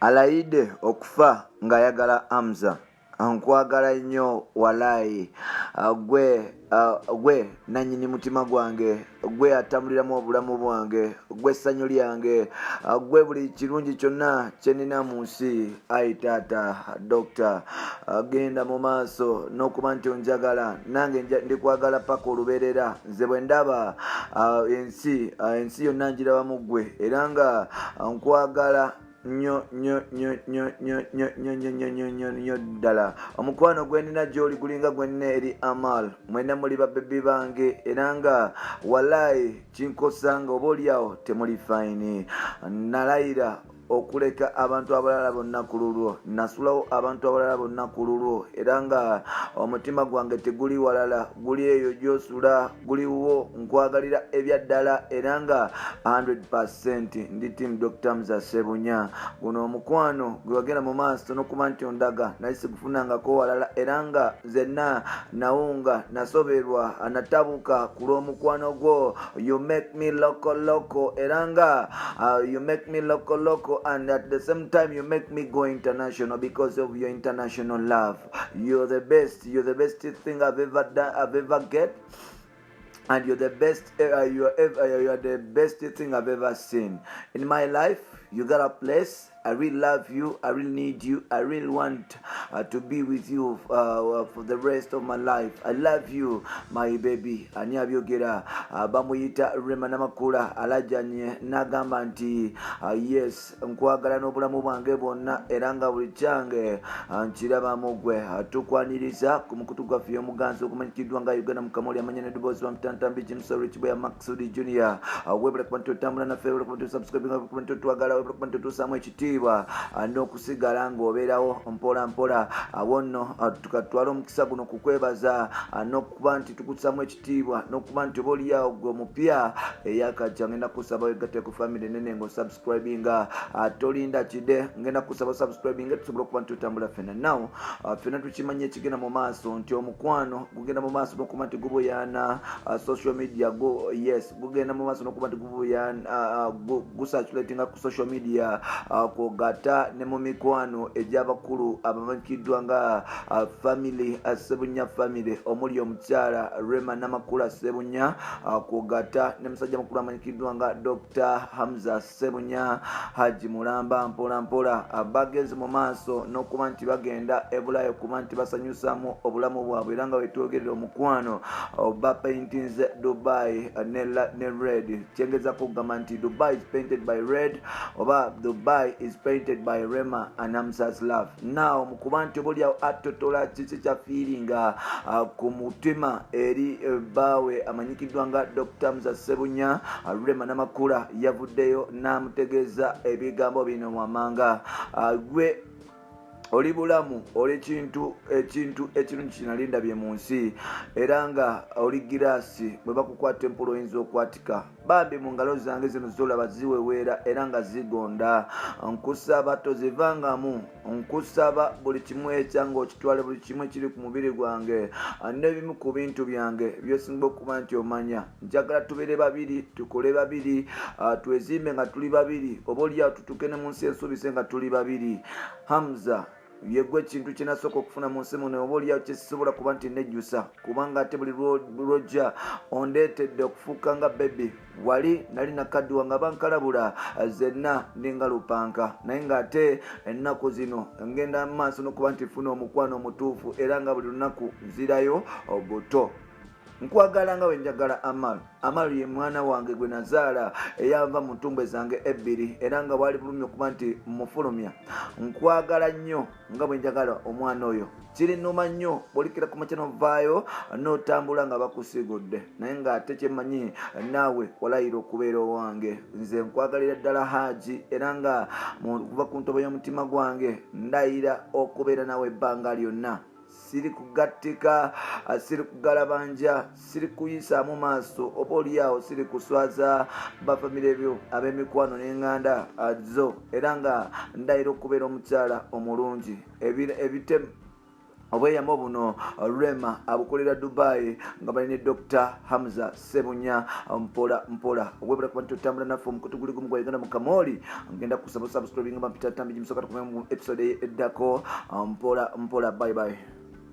alayidde okufa ng'ayagala Hamza. Nkwagala nnyo walayi, gwe nannyini mutima gwange, gwe atambuliramu obulamu bwange, gwe ssanyu lyange, gwe buli kirungi kyonna kye nnina mu nsi. Ayi taata Dokita, genda mu maaso n'okuba nti onjagala, nange ndikwagala paka olubeerera. Nze bwe ndaba ensi yonna ngirabamu ggwe, era nga nkwagala nnyo ddala. Omukwano gwe nnina gy'oli gulinga gwe nnina eri Amal. Mwenna muli babbebi bange, era nga walayi kinkosanga oba oliawo temuli fayini. Nalayira okuleka abantu abalala bonna ku lulwo, nasulawo abantu abalala bonna ku lulwo, era nga omutima gwange teguli walala, guli eyo gy'osula, guliwo. Nkwagalira ebyaddala, era nga 100% ndi tiimu Dr. Hamza Ssebunya. Guno omukwano gwe wagenda mu maaso n'okuba nti ondaga naye sigufunangako walala, era nga nzenna nawunga, nasoberwa, natabuka ku lw'omukwano gwo. You make me loco, era nga you make me loco, and at the same time you make me go international because of your international love. You're the best thing I've ever get, and you're the best you are the best thing I've ever seen in my life. You got a place. I really love you. I really need you. I really want to be with you for the rest of my life. I love you, my baby. Ani abyogera bamuyita Rema Namakula alajanye nagamba nti yes, nkwagala n'obulamu bwange bwonna, era nga buli kyange nkirabamu gwe. Tukwaniriza ku mukutu gwaffe y'omuganzi okumanyikiddwa nga Uganda Mukamuli amanya n'eddoboozi wa Mutantambi Jimsori Kiboya Maxudi Junior. Webula kuba nti otambula naffe, webula kuba nti osubscribinga, kuba nti otwagala, webula kuba nti otuusaamu ekitiibwa n'okusigala ng'obeerawo mpola mpola. Awo nno tukatwala omukisa guno kukwebaza n'okuba nti tukusaamu ekitiibwa, n'okuba nti oba oliawo gwe mupya eyakajja, ngenda kusaba wegatte ku family nene ng'osubscribinga. Tolinda kide, ngenda kusaba subscribinga tusobole okuba nti tutambula ffenna. Now ffenna tukimanya ekigenda mu maaso nti omukwano gugenda mu maaso n'okuba nti gubuyaana social media go. Yes, gugenda mu maaso n'okuba nti gubuyaana gusatulatinga ku social media, kwogata ne mu mikwano egy'abakulu abamanyikiddwa nga family Ssebunya family, omuli omukyala Rema Namakula Ssebunya, kwogata ne musajja mukulu amanyikiddwa nga Dr. Hamza Ssebunya Haji Mulamba. Mpola mpola bageze mu maaso n'okuba nti bagenda ebulayo okuba nti basanyusamu obulamu bwabwe, era nga wetwogerera omukwano bapaintinze Dubai ne red. Kyengeza kugamba nti Dubai is painted by red, oba Dubai is painted by Rema and Hamza's love. Now mukuba nti obolyawo atotola kiki kya feelinga ku mutima eri bawe amanyikiddwa nga Dr. Hamza Ssebunya, Rema Namakula yavuddeyo n'amutegeeza ebigambo bino mwamanga. Gwe oli bulamu, oli ekintu ekirungi kinalinda bye mu nsi, era nga oli giraasi bwe bakukwata empola oyinza okwatika. Bambi mu ngalo zange zino zolaba ziweweera era nga zigonda. Nkusaba tozivangamu, nkusaba buli kimu ekyanga okitwale, buli kimu ekiri ku mubiri gwange n'ebimu ku bintu byange byosinga okuba nti omanya. Njagala tubeere babiri, tukole babiri, twezimbe nga tuli babiri, oba oliawo tutuuke ne mu nsi ensuubise nga tuli babiri. Hamza yegwe ekintu kye nasooka okufuna mu nsi muno, oba oliawo kyekisobola kuba nti nejjusa, kubanga ate buli lwojja ondeetedde okufuuka nga bebe. Wali nali nakaddiwa nga bankalabula zenna ninga lupanka, naye ng'ate ennaku zino ngenda mu maaso n'okuba nti funa omukwano omutuufu, era nga buli lunaku nzirayo obuto. Nkwagala nga wenjagala Amal. Amal ye mwana wange gwe nazaala eyava mu ntumbwe zange ebbiri, era nga bwali bulumi okuba nti mufulumya. Nkwagala nnyo nga bwenjagala omwana oyo. Kirinnuma nnyo bwolikira ku makya novaayo n'otambula nga bakusigudde, naye ng'ate kyemmanyi naawe walayira okubeera owange. Nze nkwagalira ddala Haji, era nga kuva ku ntobo y'omutima gwange ndayira okubeera naawe ebbanga lyonna. Siri kugattika, siri kugalabanja, siri kuyisaamu maaso, oba oliawo siri kuswaza bafamire byo ab'emikwano n'enganda zo, era nga ndayira okubeera omukyala omulungi. obweyamo buno Rema abukolera Dubai nga balina Dr. Hamza Sebunya mpola obwebula kuba ntotambula naffe omukutu guli gumu gwayagana mu Kamoli ngenda kusaba subscribing bampita tambi jimusoka tukume mu episode eddako mpola bye bye.